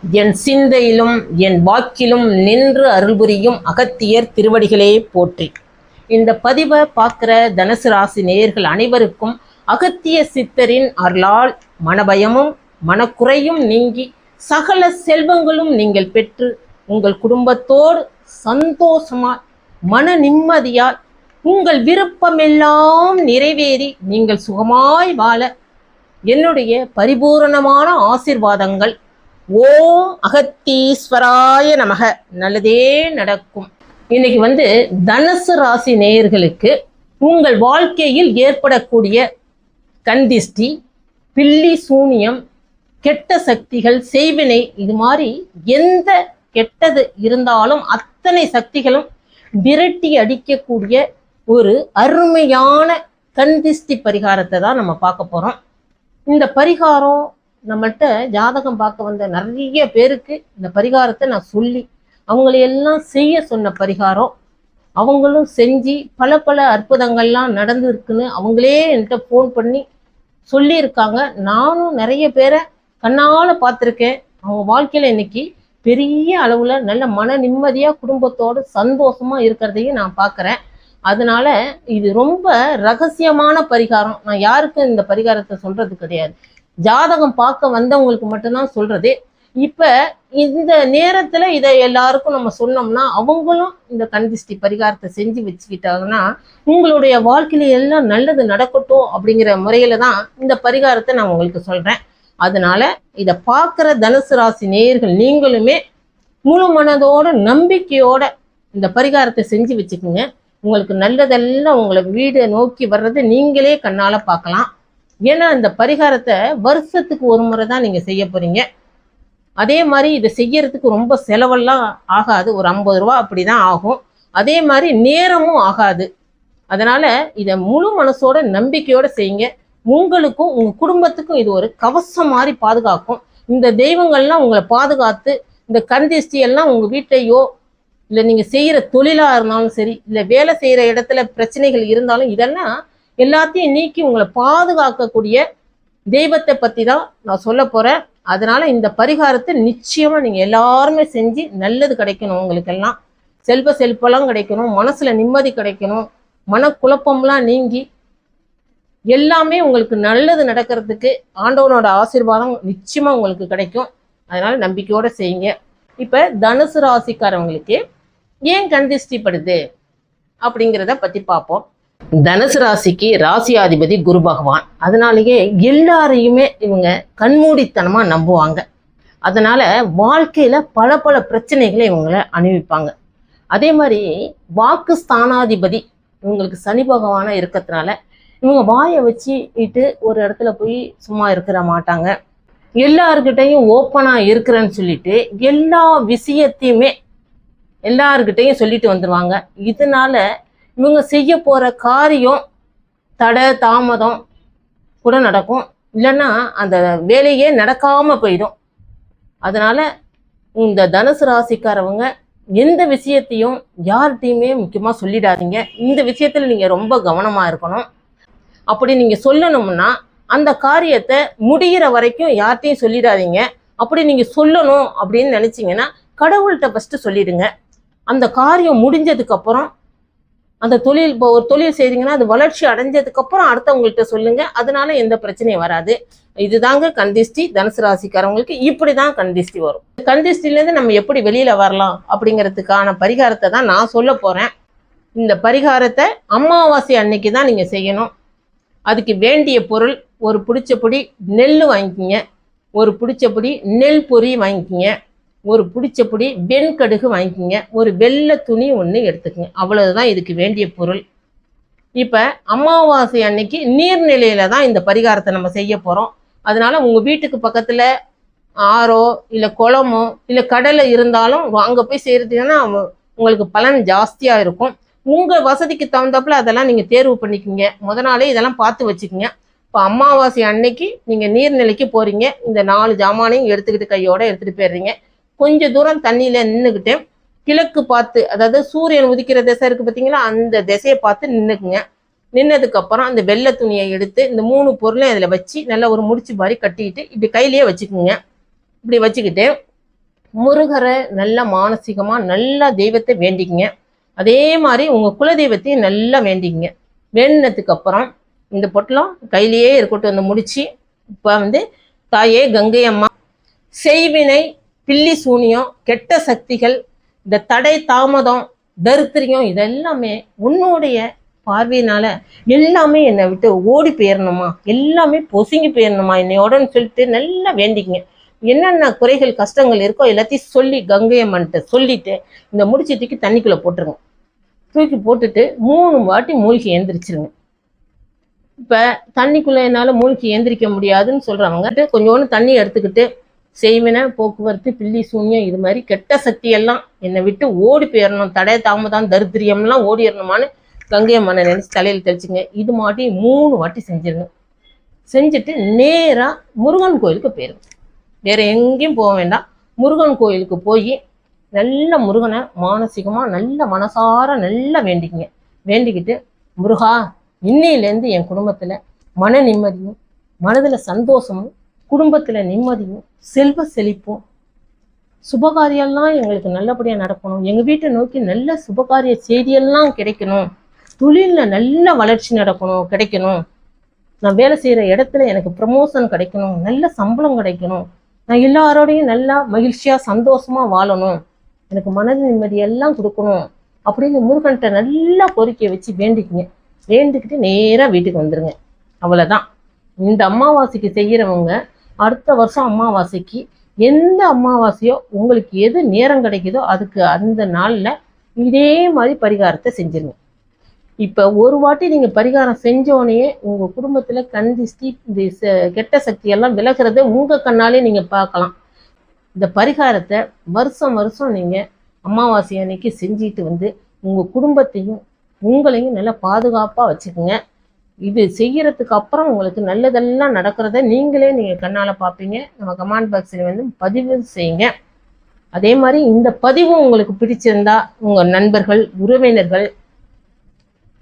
என் சிந்தையிலும் என் வாக்கிலும் நின்று அருள்புரியும் அகத்தியர் திருவடிகளே போற்றி. இந்த பதிவை பார்க்குற தனுசு ராசி நேயர்கள் அனைவருக்கும் அகத்திய சித்தரின் அருளால் மனபயமும் மனக்குறையும் நீங்கி சகல செல்வங்களும் நீங்கள் பெற்று உங்கள் குடும்பத்தோடு சந்தோஷமாய் மன நிம்மதியாய் உங்கள் விருப்பமெல்லாம் நிறைவேறி நீங்கள் சுகமாய் வாழ என்னுடைய பரிபூரணமான ஆசீர்வாதங்கள். ஓம் அகத்தீஸ்வராய நமக. நல்லதே நடக்கும். இன்னைக்கு தனுசு ராசி நேயர்களுக்கு உங்கள் வாழ்க்கையில் ஏற்படக்கூடிய கந்திஷ்டி, பில்லி சூனியம், கெட்ட சக்திகள், செய்வினை, இது மாதிரி எந்த கெட்டது இருந்தாலும் அத்தனை சக்திகளும் விரட்டி அடிக்கக்கூடிய ஒரு அருமையான கந்திஷ்டி பரிகாரத்தை தான் நம்ம பார்க்க போறோம். இந்த பரிகாரம் நம்மள்கிட்ட ஜாதகம் பார்க்க வந்த நிறைய பேருக்கு இந்த பரிகாரத்தை நான் சொல்லி அவங்களையெல்லாம் செய்ய சொன்ன பரிகாரம். அவங்களும் செஞ்சு பல பல அற்புதங்கள்லாம் நடந்து இருக்குன்னு அவங்களே என்கிட்ட ஃபோன் பண்ணி சொல்லியிருக்காங்க. நானும் நிறைய பேரை கண்ணால் பார்த்துருக்கேன். அவங்க வாழ்க்கையில் இன்னைக்கு பெரிய அளவில் நல்ல மன நிம்மதியாக குடும்பத்தோடு சந்தோஷமாக இருக்கிறதையும் நான் பார்க்குறேன். அதனால இது ரொம்ப ரகசியமான பரிகாரம். நான் யாருக்கும் இந்த பரிகாரத்தை சொல்றது கிடையாது. ஜாதகம் பார்க்க வந்தவங்களுக்கு மட்டும்தான் சொல்றது. இப்ப இந்த நேரத்துல இதை எல்லாருக்கும் நம்ம சொன்னோம்னா அவங்களும் இந்த கந்திஷ்டி பரிகாரத்தை செஞ்சு வச்சுக்கிட்டாங்கன்னா உங்களுடைய வாழ்க்கையில எல்லாம் நல்லது நடக்கட்டும் அப்படிங்கிற முறையில தான் இந்த பரிகாரத்தை நான் உங்களுக்கு சொல்றேன். அதனால இதை பார்க்குற தனுசு ராசி நேயர்கள் நீங்களுமே முழு மனதோட நம்பிக்கையோட இந்த பரிகாரத்தை செஞ்சு வச்சுக்கோங்க. உங்களுக்கு நல்லதெல்லாம் உங்களை வீடை நோக்கி வர்றது நீங்களே கண்ணால பார்க்கலாம். ஏன்னா இந்த பரிகாரத்தை வருஷத்துக்கு ஒரு முறை தான் நீங்க செய்ய போறீங்க. அதே மாதிரி இதை செய்யறதுக்கு ரொம்ப செலவெல்லாம் ஆகாது. ஒரு 50 ரூபா அப்படிதான் ஆகும். அதே மாதிரி நேரமும் ஆகாது. அதனால இதை முழு மனசோட நம்பிக்கையோட செய்யுங்க. உங்களுக்கும் உங்க குடும்பத்துக்கும் இது ஒரு கவசம் மாதிரி பாதுகாக்கும். இந்த தெய்வங்கள்லாம் உங்களை பாதுகாத்து இந்த கந்திஷ்டி எல்லாம் உங்க வீட்டையோ இல்லை நீங்கள் செய்கிற தொழிலாக இருந்தாலும் சரி, இல்லை வேலை செய்கிற இடத்துல பிரச்சனைகள் இருந்தாலும் இதெல்லாம் எல்லாத்தையும் நீக்கி உங்களை பாதுகாக்கக்கூடிய தெய்வத்தை பற்றி தான் நான் சொல்ல போகிறேன். அதனால இந்த பரிகாரத்தை நிச்சயமாக நீங்கள் எல்லாருமே செஞ்சு நல்லது கிடைக்கணும். உங்களுக்கெல்லாம் செல்வெல்லாம் கிடைக்கணும், மனசில் நிம்மதி கிடைக்கணும், மனக்குழப்பம்லாம் நீங்கி எல்லாமே உங்களுக்கு நல்லது நடக்கிறதுக்கு ஆண்டவனோட ஆசீர்வாதம் நிச்சயமாக உங்களுக்கு கிடைக்கும். அதனால நம்பிக்கையோடு செய்யுங்க. இப்போ தனுசு ராசிக்காரவங்களுக்கு ஏன் கந்திஷ்டி படுது அப்படிங்கிறத பற்றி பார்ப்போம். தனுசு ராசிக்கு ராசியாதிபதி குரு பகவான். அதனாலேயே எல்லாரையுமே இவங்க கண்மூடித்தனமாக நம்புவாங்க. அதனால வாழ்க்கையில் பல பல பிரச்சனைகளை இவங்களை அனுபவிப்பாங்க. அதே மாதிரி வாக்கு ஸ்தானாதிபதி இவங்களுக்கு சனி பகவானாக இருக்கிறதுனால இவங்க வாயை வச்சுட்டு ஒரு இடத்துல போய் சும்மா இருக்கிற மாட்டாங்க. எல்லார்கிட்டையும் ஓப்பனாக இருக்கிறேன்னு சொல்லிட்டு எல்லா விஷயத்தையுமே எல்லார்கிட்டையும் சொல்லிட்டு வந்துடுவாங்க. இதனால இவங்க செய்ய போகிற காரியம் தடை தாமதம் கூட நடக்கும், இல்லைன்னா அந்த வேலையே நடக்காமல் போயிடும். அதனால இந்த தனுசு ராசிக்காரவங்க எந்த விஷயத்தையும் யார்கிட்டையுமே முக்கியமாக சொல்லிடாதீங்க. இந்த விஷயத்தில் நீங்கள் ரொம்ப கவனமாக இருக்கணும். அப்படி நீங்கள் சொல்லணும்னா அந்த காரியத்தை முடிகிற வரைக்கும் யார்கிட்டையும் சொல்லிடாதீங்க. அப்படி நீங்கள் சொல்லணும் அப்படின்னு நினச்சிங்கன்னா கடவுள்கிட்ட ஃபஸ்ட்டு சொல்லிடுங்க. அந்த காரியம் முடிஞ்சதுக்கப்புறம் அந்த தொழில், இப்போ ஒரு தொழில் செய்தீங்கன்னா அது வளர்ச்சி அடைஞ்சதுக்கப்புறம் அடுத்தவங்கள்ட்ட சொல்லுங்க. அதனால எந்த பிரச்சனையும் வராது. இதுதாங்க கந்திஷ்டி. தனுசு ராசிக்காரவங்களுக்கு இப்படி தான் கந்திஷ்டி வரும். கந்திஷ்டிலேருந்து நம்ம எப்படி வெளியில் வரலாம் அப்படிங்கிறதுக்கான பரிகாரத்தை தான் நான் சொல்ல போகிறேன். இந்த பரிகாரத்தை அமாவாசை அன்னைக்கு தான் நீங்கள் செய்யணும். அதுக்கு வேண்டிய பொருள், ஒரு பிடிச்சபடி நெல் வாங்கிக்கிங்க, ஒரு பிடிச்சபடி நெல் பொரி வாங்கிக்கிங்க, ஒரு பிடிச்சபடி வெண்கடுகு வாங்கிக்கிங்க, ஒரு வெள்ளை துணி ஒன்று எடுத்துக்கங்க. அவ்வளவுதான் இதுக்கு வேண்டிய பொருள். இப்போ அமாவாசை அன்னைக்கு நீர்நிலையில தான் இந்த பரிகாரத்தை நம்ம செய்ய போகிறோம். அதனால உங்கள் வீட்டுக்கு பக்கத்தில் ஆறோ இல்லை குளமோ இல்லை கடலை இருந்தாலும் அங்கே போய் செய்கிறதுன்னா உங்களுக்கு பலன் ஜாஸ்தியாக இருக்கும். உங்கள் வசதிக்கு தகுந்தாப்புல அதெல்லாம் நீங்கள் தேர்வு பண்ணிக்கிங்க. நாளே இதெல்லாம் பார்த்து வச்சுக்கோங்க. இப்போ அமாவாசை அன்னைக்கு நீங்கள் நீர்நிலைக்கு போகிறீங்க. இந்த 4 ஜாமானையும் எடுத்துக்கிட்டு கையோடு எடுத்துகிட்டு போயிடுறீங்க. கொஞ்சம் தூரம் தண்ணியில் நின்றுக்கிட்டு கிழக்கு பார்த்து, அதாவது சூரியன் உதிக்கிற திசை இருக்குது பார்த்தீங்களா, அந்த திசையை பார்த்து நின்றுக்குங்க. நின்னதுக்கப்புறம் அந்த வெள்ளை துணியை எடுத்து இந்த 3 பொருளையும் அதில் வச்சு நல்லா ஒரு முடிச்சு மாதிரி கட்டிக்கிட்டு இப்படி கையிலேயே வச்சுக்குங்க. இப்படி வச்சுக்கிட்டு முருகரை நல்லா மானசீகமாக நல்லா தெய்வத்தை வேண்டிக்கிங்க. அதே மாதிரி உங்கள் குலதெய்வத்தையும் நல்லா வேண்டிக்கிங்க. வேண்டினதுக்கு அப்புறம் இந்த பொட்டலம் கையிலேயே இருக்கட்டும். வந்து முடிச்சு இப்போ தாயே கங்கை அம்மா, செய்வினை, பில்லி சூனியம், கெட்ட சக்திகள், இந்த தடை தாமதம், தரித்திரியம், இதெல்லாமே உன்னுடைய பார்வையினால எல்லாமே என்னை விட்டு ஓடி போயிடணுமா, எல்லாமே பொசுங்கி போயிடணுமா என்னையோடன்னு சொல்லிட்டு நல்லா வேண்டிக்கிங்க. என்னென்ன குறைகள் கஷ்டங்கள் இருக்கோ எல்லாத்தையும் சொல்லி கங்கை அம்மன்ட்ட சொல்லிட்டு இந்த முடிச்சு தூக்கி தண்ணிக்குள்ளே போட்டுருங்க. தூக்கி போட்டுட்டு 3 வாட்டி மூழ்கி எழுந்திரிச்சிருங்க. இப்போ தண்ணிக்குள்ளே என்னால் மூழ்கி எழுந்திரிக்க முடியாதுன்னு சொல்கிறவங்க கொஞ்சோண்டு தண்ணி எடுத்துக்கிட்டு செய்வினை, போக்குவரத்து, பில்லி சூன்யம், இது மாதிரி கெட்ட சக்தியெல்லாம் என்னை விட்டு ஓடி போயிடணும், தடை தாமதம் தரித்திரியம்லாம் ஓடிடணுமான்னு கங்கை அம்மனை நினச்சி தலையில் தெளிச்சுங்க. இது மாதிரி 3 வாட்டி செஞ்சிருங்க. செஞ்சுட்டு நேராக முருகன் கோயிலுக்கு போயிருங்க. வேறு எங்கேயும் போக வேண்டாம். முருகன் கோயிலுக்கு போய் நல்ல முருகனை மானசீகமாக நல்ல மனசார நல்லா வேண்டிக்கிங்க. வேண்டிக்கிட்டு, முருகா, இன்னையிலேருந்து என் குடும்பத்தில் மன நிம்மதியும், மனதில் சந்தோஷமும், குடும்பத்தில் நிம்மதியும், செல்வ செழிப்பும், சுபகாரியெல்லாம் எங்களுக்கு நல்லபடியாக நடக்கணும், எங்கள் வீட்டை நோக்கி நல்ல சுபகாரிய செய்தியெல்லாம் கிடைக்கணும், தொழிலில் நல்ல வளர்ச்சி கிடைக்கணும், நான் வேலை செய்கிற இடத்துல எனக்கு ப்ரமோஷன் கிடைக்கணும், நல்ல சம்பளம் கிடைக்கணும், நான் எல்லாரோடையும் நல்லா மகிழ்ச்சியாக சந்தோஷமாக வாழணும், எனக்கு மன நிம்மதியெல்லாம் கொடுக்கணும் அப்படின்னு முருகன்கிட்ட நல்லா கோரிக்கையை வச்சு வேண்டிக்குங்க. வேண்டிக்கிட்டு நேராக வீட்டுக்கு வந்துடுங்க. அவ்வளோதான். இந்த அமாவாசைக்கு செய்கிறவங்க அடுத்த வருஷம் அமாவாசைக்கு எந்த அமாவாசையோ உங்களுக்கு எது நேரம் கிடைக்குதோ அதுக்கு அந்த நாளில் இதே மாதிரி பரிகாரத்தை செஞ்சிருங்க. இப்போ ஒரு வாட்டி நீங்கள் பரிகாரம் செஞ்சோடனே உங்கள் குடும்பத்தில் கந்திஷ்டி, இந்த கெட்ட சக்தியெல்லாம் விலகிறத உங்கள் கண்ணாலே நீங்கள் பார்க்கலாம். இந்த பரிகாரத்தை வருஷம் வருஷம் நீங்கள் அமாவாசை அன்னைக்கு செஞ்சுட்டு உங்கள் குடும்பத்தையும் உங்களையும் நல்லா பாதுகாப்பாக வச்சுக்கோங்க. இது செய்கிறதுக்கு அப்புறம் உங்களுக்கு நல்லதெல்லாம் நடக்கிறத நீங்கள் கண்ணால் பார்ப்பீங்க. நம்ம கமெண்ட் பாக்ஸில் பதிவு செய்யுங்க. அதே மாதிரி இந்த பதிவு உங்களுக்கு பிடிச்சிருந்தா உங்கள் நண்பர்கள், உறவினர்கள்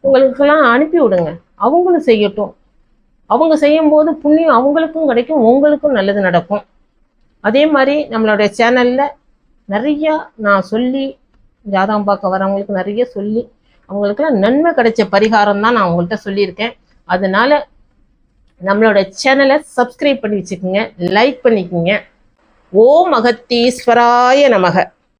உங்களுக்கெல்லாம் அனுப்பி விடுங்க. அவங்களும் செய்யட்டும். அவங்க செய்யும்போது புண்ணியம் அவங்களுக்கும் கிடைக்கும், உங்களுக்கும் நல்லது நடக்கும். அதே மாதிரி நம்மளுடைய சேனலில் நிறையா நான் சொல்லி ஜாதகம் பார்க்க வரவங்களுக்கு நிறைய சொல்லி அவங்களுக்கெல்லாம் நன்மை கிடைச்ச பரிகாரம் தான் நான் உங்கள்கிட்ட சொல்லியிருக்கேன். அதனால நம்மளோட சேனலை சப்ஸ்கிரைப் பண்ணி வச்சுக்கோங்க, லைக் பண்ணிக்கோங்க. ஓம் அகத்தீஸ்வராய நமக.